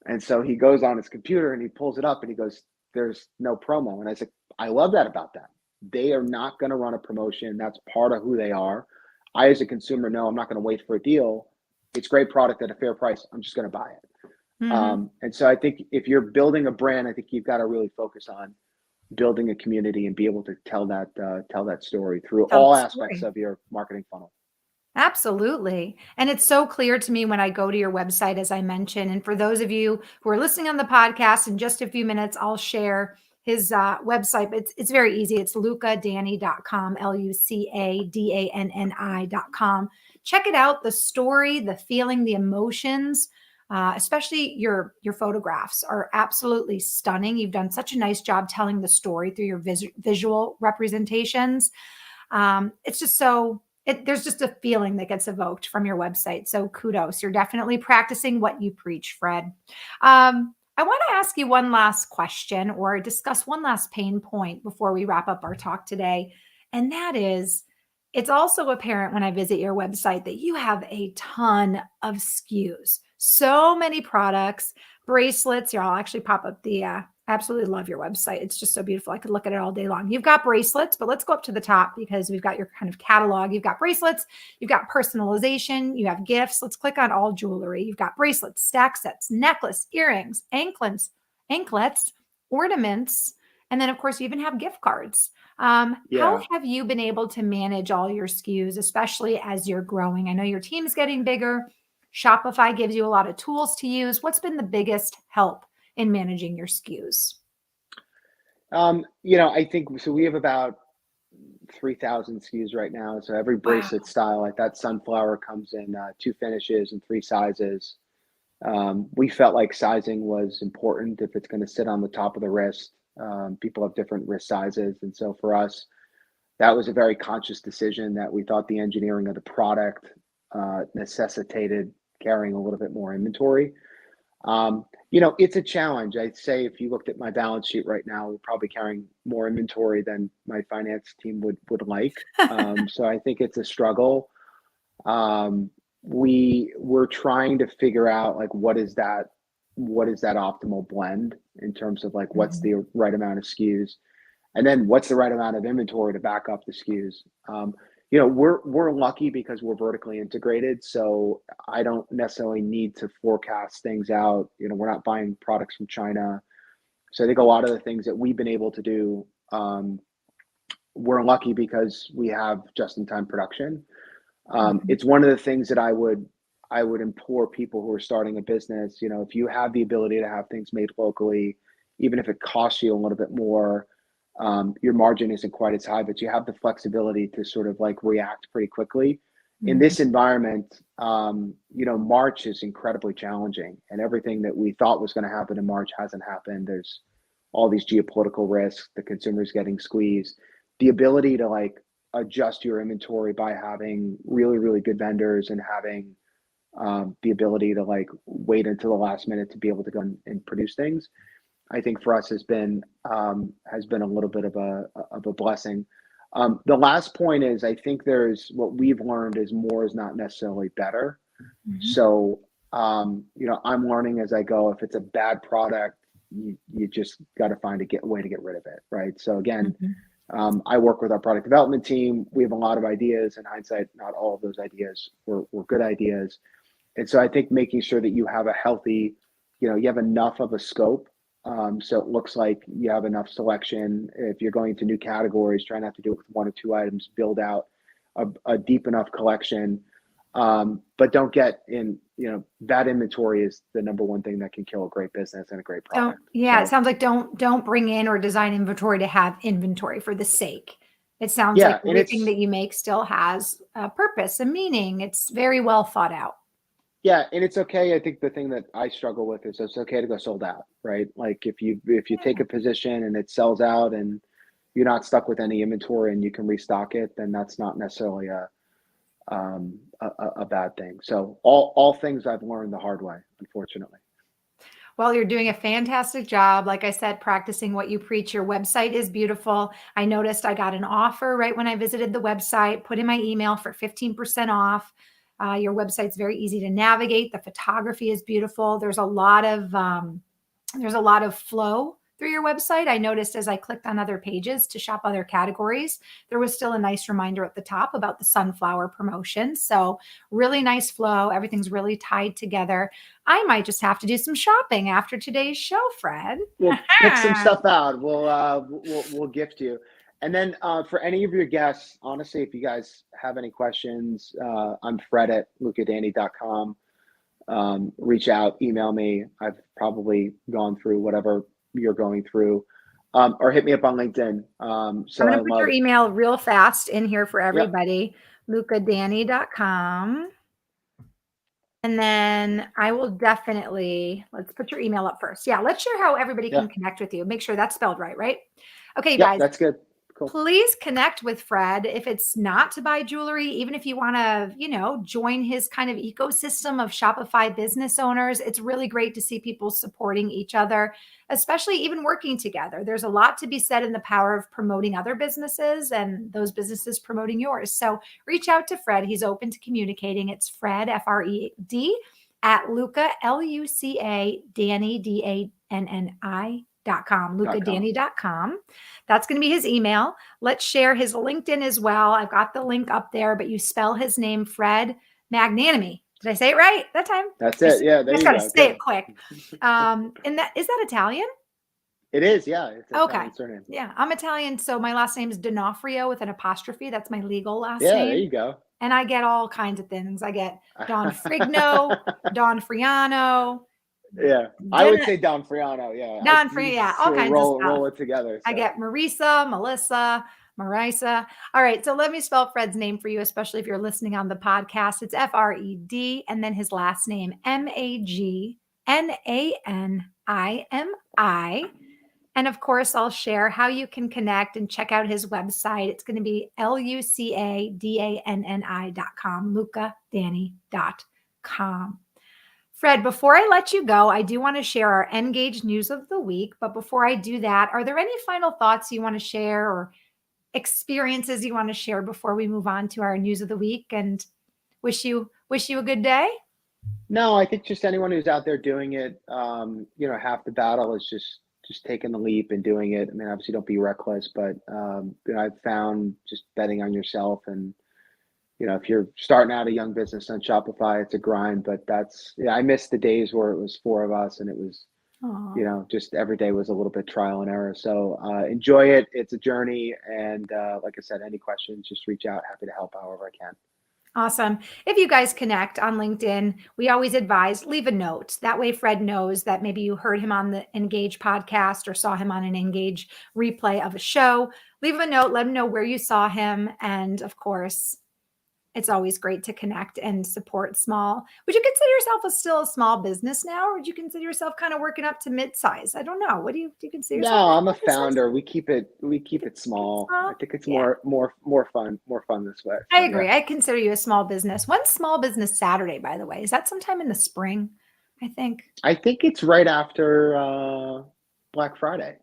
And so he goes on his computer and he pulls it up and he goes, there's no promo. And I said, I love that about them. They are not going to run a promotion. That's part of who they are. I, as a consumer, know I'm not going to wait for a deal. It's great product at a fair price. I'm just going to buy it. Mhm. And so I think if you're building a brand, I think you've got to really focus on building a community and be able to tell that story through Tell all the aspects story. of your marketing funnel. Absolutely. And it's so clear to me when I go to your website, as I mentioned. And for those of you who are listening on the podcast, in just a few minutes, I'll share his website. But it's very easy. It's lucadanni.com, LucaDanni.com. Check it out. The story, the feeling, the emotions, especially your photographs are absolutely stunning. You've done such a nice job telling the story through your visual representations. It's just there's just a feeling that gets evoked from your website. So kudos. You're definitely practicing what you preach, Fred. I want to ask you one last question or discuss one last pain point before we wrap up our talk today. And that is, it's also apparent when I visit your website that you have a ton of SKUs, so many products, bracelets. Here, I'll actually pop up I absolutely love your website. It's just so beautiful. I could look at it all day long. You've got bracelets, but let's go up to the top because we've got your kind of catalog. You've got bracelets, you've got personalization, you have gifts. Let's click on all jewelry. You've got bracelets, stack sets, necklace, earrings, anklets, ornaments, and then of course you even have gift cards. How Yeah. have you been able to manage all your SKUs, especially as you're growing? I know your team's getting bigger. Shopify gives you a lot of tools to use. What's been the biggest help in managing your SKUs? I think so. We have about 3,000 SKUs right now. So every Wow. bracelet style, like that sunflower, comes in two finishes and three sizes. We felt like sizing was important if it's going to sit on the top of the wrist. People have different wrist sizes. And so for us, that was a very conscious decision that we thought the engineering of the product necessitated carrying a little bit more inventory. It's a challenge. I'd say if you looked at my balance sheet right now, we're probably carrying more inventory than my finance team would like. So I think it's a struggle. We're trying to figure out like what is that optimal blend in terms of like what's Mhm. the right amount of SKUs, and then what's the right amount of inventory to back up the SKUs. We're lucky because we're vertically integrated, so I don't necessarily need to forecast things out. We're not buying products from China, so I think a lot of the things that we've been able to do, we're lucky because we have just-in-time production. Mhm. It's one of the things that I would implore people who are starting a business. If you have the ability to have things made locally, even if it costs you a little bit more, your margin isn't quite as high, but you have the flexibility to sort of like react pretty quickly. In Mhm. this environment, March is incredibly challenging, and everything that we thought was going to happen in March hasn't happened. There's all these geopolitical risks, the consumer's getting squeezed. The ability to like adjust your inventory by having really, really good vendors and having the ability to like wait until the last minute to be able to go and produce things, I think for us has been a little bit of a blessing. The last point is I think there's what we've learned is more is not necessarily better. Mhm. So I'm learning as I go. If it's a bad product, you just got to find a way to get rid of it, right? So again, Mhm. I work with our product development team. We have a lot of ideas. In hindsight, not all of those ideas were good ideas. And so I think making sure that you have a healthy, you have enough of a scope. So it looks like you have enough selection. If you're going to new categories, try not to do it with one or two items, build out a deep enough collection. But don't get in, that inventory is the number one thing that can kill a great business and a great product. Yeah, it So sounds like don't bring in or design inventory to have inventory for the sake. It sounds like yeah, and everything that you make still has a purpose, a meaning. It's very well thought out. it's okay. I think the thing that I struggle with is it's okay to go sold out, right? Like if you take a position and it sells out and you're not stuck with any inventory and you can restock it, then that's not necessarily a bad thing. So all things I've learned the hard way, unfortunately. Well, you're doing a fantastic job. Like I said, practicing what you preach. Your website is beautiful. I noticed I got an offer right when I visited the website, put in my email for 15% off. Your website's very easy to navigate. The photography is beautiful. There's a lot of flow through your website. I noticed as I clicked on other pages to shop other categories, there was still a nice reminder at the top about the sunflower promotion. So really nice flow. Everything's really tied together. I might just have to do some shopping after today's show, Fred. We'll pick some stuff out. We'll gift you. And then for any of your guests, honestly, if you guys have any questions, I'm Fred at lucadanni.com. Reach out, email me. I've probably gone through whatever you're going through, or hit me up on LinkedIn. I'm So going I to put your love, email real fast in here for yep, everybody. lucadanni.com. And then I will definitely, let's put your email up first. Yeah, let's share how everybody yeah, can connect with you. Make sure that's spelled right, right? Okay, yep, guys, that's good. Cool. please connect with Fred. If it's not to buy jewelry, even if you want to, join his kind of ecosystem of Shopify business owners, it's really great to see people supporting each other, especially even working together. There's a lot to be said in the power of promoting other businesses and those businesses promoting yours. So reach out to Fred. He's open to communicating. It's Fred, Fred, at Luca, Luca, Danni, Danni.com, .com. lucadanni.com. That's going to be his email. Let's share his LinkedIn as well. I've got the link up there, but you spell his name Fred Magnanimi. Did I say it right that time? That's I it. Yeah, there just you got to go. say it Good. quick. And that is that Italian? It is. Yeah, it's an Okay. Italian surname. Yeah, I'm Italian, so my last name is D'Onofrio with an apostrophe. That's my legal last Yeah, there name. you go. And I get all kinds of things. I get Don Frigno, Don Friano, Yeah, I would say Don Friano. Yeah, Don you Free, yeah, just all sort of kinds of stuff. roll it together. I So get Marisa, Melissa, Marisa. All right, so let me spell Fred's name for you, especially if you're listening on the podcast. It's Fred, and then his last name, Magnanimi. And of course, I'll share how you can connect and check out his website. It's going to be lucadanni.com, lucadanni.com. Fred, before I let you go, I do want to share our Engage news of the week. But before I do that, are there any final thoughts you want to share or experiences you want to share before we move on to our news of the week and wish you a good day? no, I think just anyone who's out there doing it, half the battle is just taking the leap and doing it. I mean, obviously, don't be reckless, but I've found just betting on yourself and if you're starting out a young business on Shopify, it's a grind. But I miss the days where it was four of us and it was Aw. just every day was a little bit trial and error. So enjoy it. It's a journey. And like I said, any questions, just reach out. Happy to help however I can. Awesome. If you guys connect on LinkedIn, we always advise leave a note. That way, Fred knows that maybe you heard him on the Engage podcast or saw him on an Engage replay of a show. Leave a note, let him know where you saw him. And of course, it's always great to connect and support small. Would you consider yourself still a small business now, or would you consider yourself kind of working up to mid-size? I don't know. What do you consider No, yourself a I'm a small business? founder. We keep it small. I Small? think it's Yeah, more fun this way. I So yeah. agree. I consider you a small business. When's Small Business Saturday, by the way? Is that sometime in the spring? I think. I think it's right after Black Friday.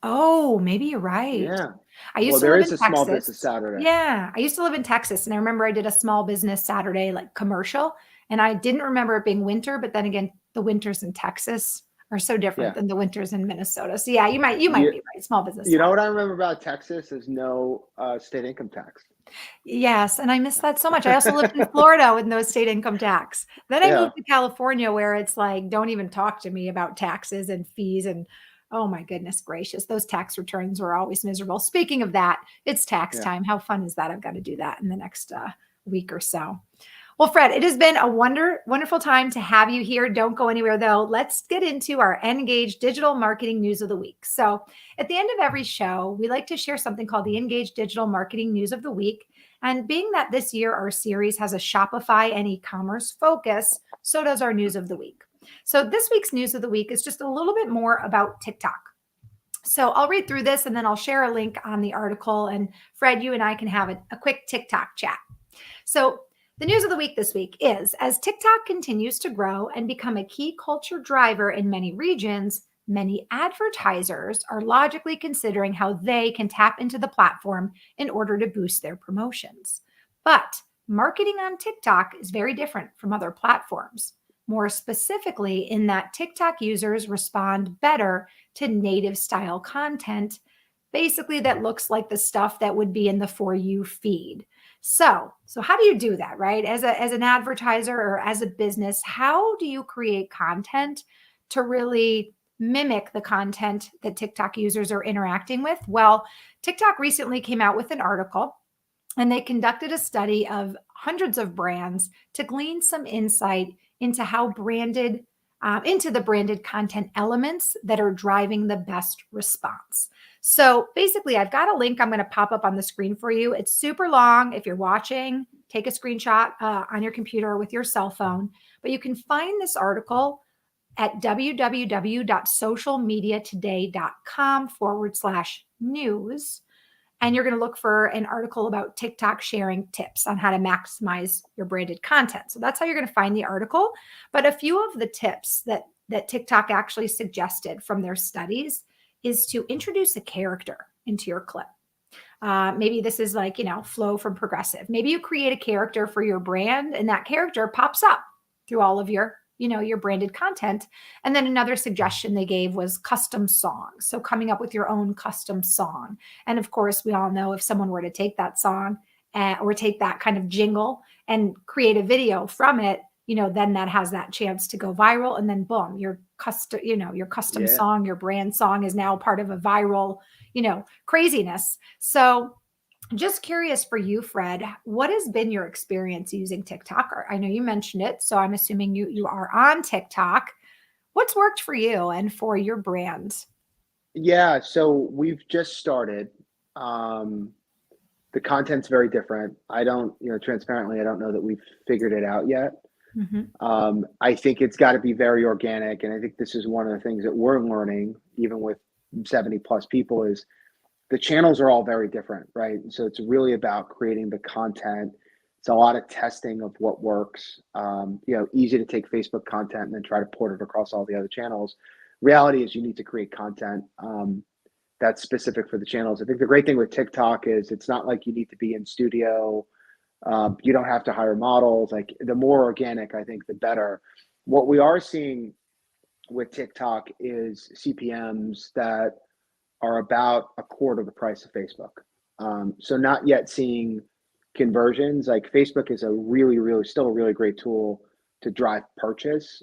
Oh, maybe you're right. Yeah. I used Well, to there live is in a small business Texas. Saturday. Yeah, I used to live in Texas, and I remember I did a Small Business Saturday like commercial, and I didn't remember it being winter, but then again, the winters in Texas are so different Yeah. than the winters in Minnesota. So yeah, you might You be right. Small Business you know what Saturday. I remember about Texas is no state income tax. Yes, and I miss that so much. I also lived in Florida with no state income tax. Then I Yeah. moved to California where it's like, don't even talk to me about taxes and fees and oh my goodness gracious, those tax returns were always miserable. Speaking of that, it's tax Yeah. time. How fun is that? I've got to do that in the next week or so. Well, Fred, it has been a wonderful time to have you here. Don't go anywhere though. Let's get into our Engage Digital Marketing News of the Week. So, at the end of every show, we like to share something called the Engage Digital Marketing News of the Week. And being that this year our series has a Shopify and e-commerce focus, so does our news of the week. So, this week's news of the week is just a little bit more about TikTok. So I'll read through this and then I'll share a link on the article. And Fred, you and I can have a quick TikTok chat. So, the news of the week this week is as TikTok continues to grow and become a key culture driver in many regions, many advertisers are logically considering how they can tap into the platform in order to boost their promotions. But marketing on TikTok is very different from other platforms. More specifically, in that TikTok users respond better to native style content, basically, that looks like the stuff that would be in the For You feed. So how do you do that, right? As an advertiser or as a business, how do you create content to really mimic the content that TikTok users are interacting with? Well, TikTok recently came out with an article and they conducted a study of hundreds of brands to glean some insight into how into the branded content elements that are driving the best response. So basically, I've got a link I'm going to pop up on the screen for you. It's super long. If you're watching, take a screenshot on your computer or with your cell phone. But you can find this article at www.socialmediatoday.com/news. And you're going to look for an article about TikTok sharing tips on how to maximize your branded content. So that's how you're going to find the article. But a few of the tips that TikTok actually suggested from their studies is to introduce a character into your clip. Maybe this is like, Flow from Progressive. Maybe you create a character for your brand and that character pops up through all of your branded content. And then another suggestion they gave was custom songs. So coming up with your own custom song. And of course, we all know if someone were to take that song or take that kind of jingle and create a video from it, then that has that chance to go viral. And then boom, your custom Yeah. song, your brand song is now part of a viral, craziness. So just curious for you, Fred, what has been your experience using TikTok? I know you mentioned it, so I'm assuming you are on TikTok. What's worked for you and for your brand? Yeah. So we've just started. Um, the content's very different. I don't, transparently, I don't know that we've figured it out yet. Mhm. I think it's got to be very organic, and I think this is one of the things that we're learning, even with 70 plus people, is the channels are all very different, right? So it's really about creating the content. It's a lot of testing of what works. Easy to take Facebook content and then try to port it across all the other channels. Reality is you need to create content that's specific for the channels. I think the great thing with TikTok is it's not like you need to be in studio. You don't have to hire models. Like the more organic, I think, the better. What we are seeing with TikTok is CPMs that are about a quarter the price of Facebook. So not yet seeing conversions. Like Facebook is a really, really still a really great tool to drive purchase.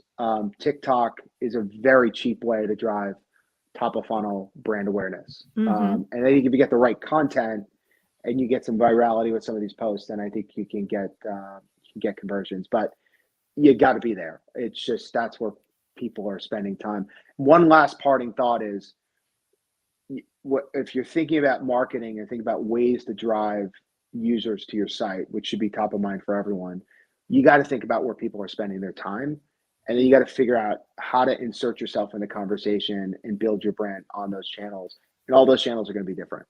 TikTok is a very cheap way to drive top of funnel brand awareness. Mhm. And I think if you get the right content and you get some virality with some of these posts, then I think you can get conversions. But you got to be there. It's just that's where people are spending time. One last parting thought is what if you're thinking about marketing and think about ways to drive users to your site, which should be top of mind for everyone, you got to think about where people are spending their time. And then you got to figure out how to insert yourself in the conversation and build your brand on those channels. And all those channels are going to be different.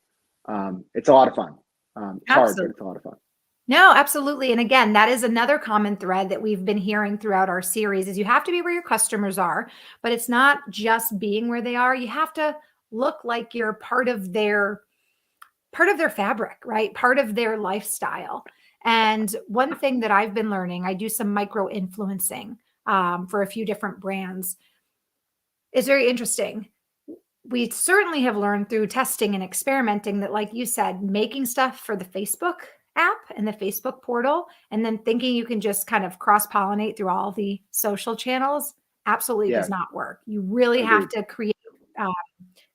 It's a lot of fun. It's hard, but Absolutely. it's a lot of fun. No, absolutely. And again, that is another common thread that we've been hearing throughout our series is you have to be where your customers are, but it's not just being where they are. You have to look like you're part of their fabric, right? Part of their lifestyle. And one thing that I've been learning, I do some micro influencing for a few different brands. It's very interesting. We certainly have learned through testing and experimenting that, like you said, making stuff for the Facebook app and the Facebook portal, and then thinking you can just kind of cross pollinate through all the social channels absolutely Yeah, does not work. You really have agreed. to create uh,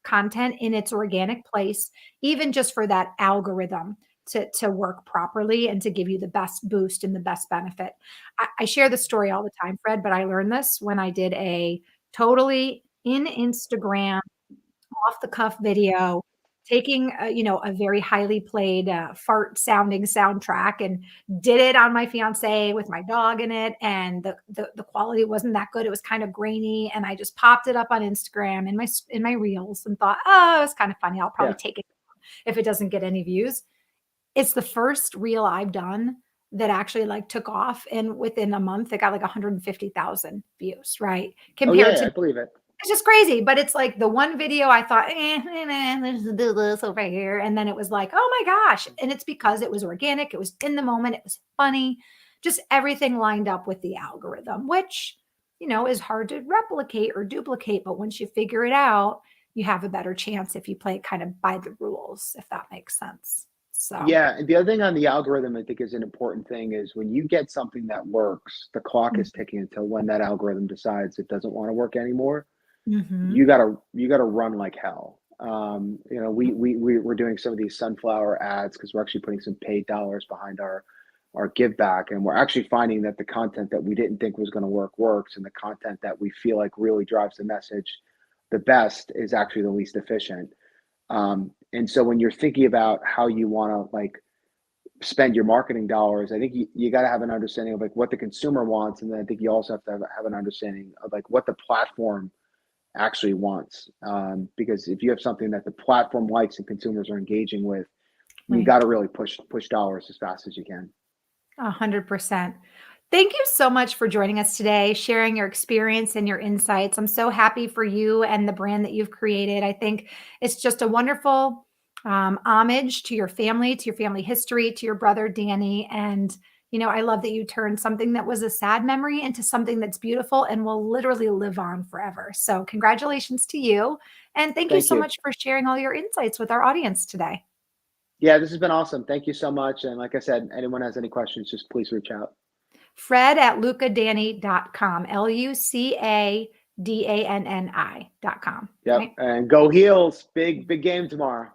content in its organic place, even just for that algorithm to work properly and to give you the best boost and the best benefit. I share the story all the time, Fred, but I learned this when I did a totally in Instagram off the cuff video, taking a very highly played fart sounding soundtrack and did it on my fiance with my dog in it, and the quality wasn't that good. It was kind of grainy, and I just popped it up on Instagram in my reels and thought, oh, it's kind of funny. I'll probably Yeah. take it if it doesn't get any views. It's the first reel I've done that actually like took off, and within a month it got like 150,000 views, right? Oh Compared yeah, to I believe it. it's just crazy, but it's like the one video I thought, let's do this over here. And then it was like, oh my gosh. And it's because it was organic, it was in the moment, it was funny, just everything lined up with the algorithm, which, is hard to replicate or duplicate. But once you figure it out, you have a better chance if you play it kind of by the rules, if that makes sense. So, Yeah, and the other thing on the algorithm I think is an important thing is when you get something that works, the clock is ticking until when that algorithm decides it doesn't want to work anymore. mm-hmm. You gotta run like hell. We're doing some of these sunflower ads because we're actually putting some paid dollars behind our give back, and we're actually finding that the content that we didn't think was going to work works, and the content that we feel like really drives the message the best is actually the least efficient. And so when you're thinking about how you want to like spend your marketing dollars, I think you got to have an understanding of like what the consumer wants, and then I think you also have to have an understanding of like what the platform actually wants. Because if you have something that the platform likes and consumers are engaging with, you Right. got to really push dollars as fast as you can. 100%. Thank you so much for joining us today, sharing your experience and your insights. I'm so happy for you and the brand that you've created. I think it's just a wonderful homage to your family history, to your brother, Danny. And, I love that you turned something that was a sad memory into something that's beautiful and will literally live on forever. So, congratulations to you. And thank you Thank so you. much for sharing all your insights with our audience today. Yeah, this has been awesome. Thank you so much. And like I said, anyone has any questions, just please reach out. Fred at lucadanni.com, LucaDanni.com. Yep. Right. And go Heels. Big game tomorrow.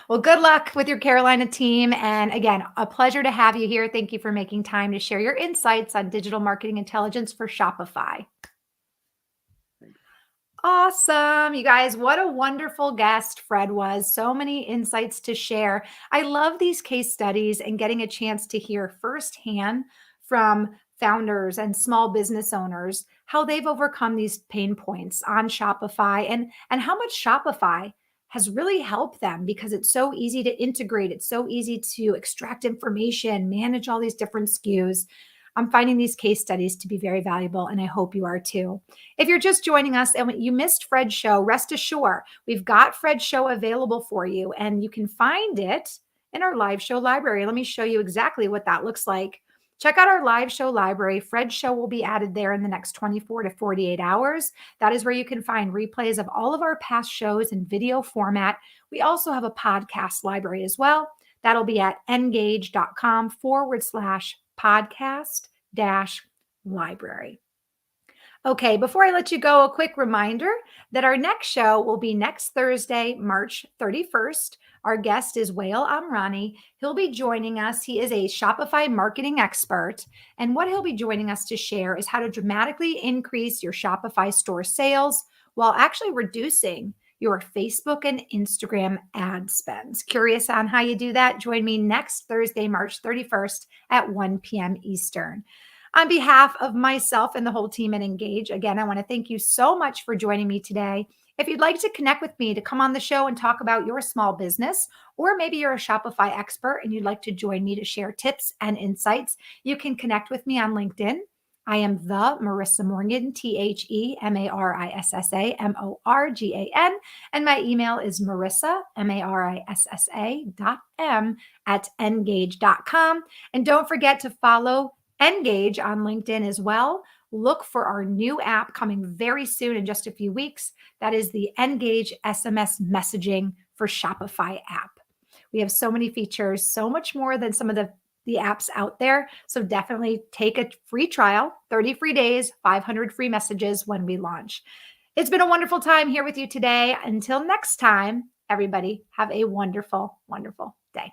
Well, good luck with your Carolina team. And again, a pleasure to have you here. Thank you for making time to share your insights on digital marketing intelligence for Shopify. Awesome. You guys, what a wonderful guest Fred was. So many insights to share. I love these case studies and getting a chance to hear firsthand from founders and small business owners how they've overcome these pain points on Shopify and how much Shopify has really helped them because it's so easy to integrate. It's so easy to extract information, manage all these different SKUs. I'm finding these case studies to be very valuable, and I hope you are too. If you're just joining us and you missed Fred's show, rest assured, we've got Fred's show available for you, and you can find it in our live show library. Let me show you exactly what that looks like. Check out our live show library. Fred's show will be added there in the next 24 to 48 hours. That is where you can find replays of all of our past shows in video format. We also have a podcast library as well. That'll be at engage.com/podcast library. Okay, before I let you go, a quick reminder that our next show will be next Thursday, March 31st. Our guest is Wael Amrani. He'll be joining us. He is a Shopify marketing expert. And what he'll be joining us to share is how to dramatically increase your Shopify store sales while actually reducing your Facebook and Instagram ad spends. Curious on how you do that? Join me next Thursday, March 31st at 1 p.m. Eastern. On behalf of myself and the whole team at Engage, again, I want to thank you so much for joining me today. If you'd like to connect with me to come on the show and talk about your small business, or maybe you're a Shopify expert and you'd like to join me to share tips and insights, you can connect with me on LinkedIn. I am the Marissa Morgan, TheMarissAMorgan, and my email is Marissa, Marissa.m @engage.com. And don't forget to follow Engage on LinkedIn as well. Look for our new app coming very soon in just a few weeks. That is the Engage SMS messaging for Shopify app. We have so many features, so much more than some of the apps out there. So definitely take a free trial, 30 free days, 500 free messages when we launch. It's been a wonderful time here with you today. Until next time, everybody, have a wonderful, wonderful day.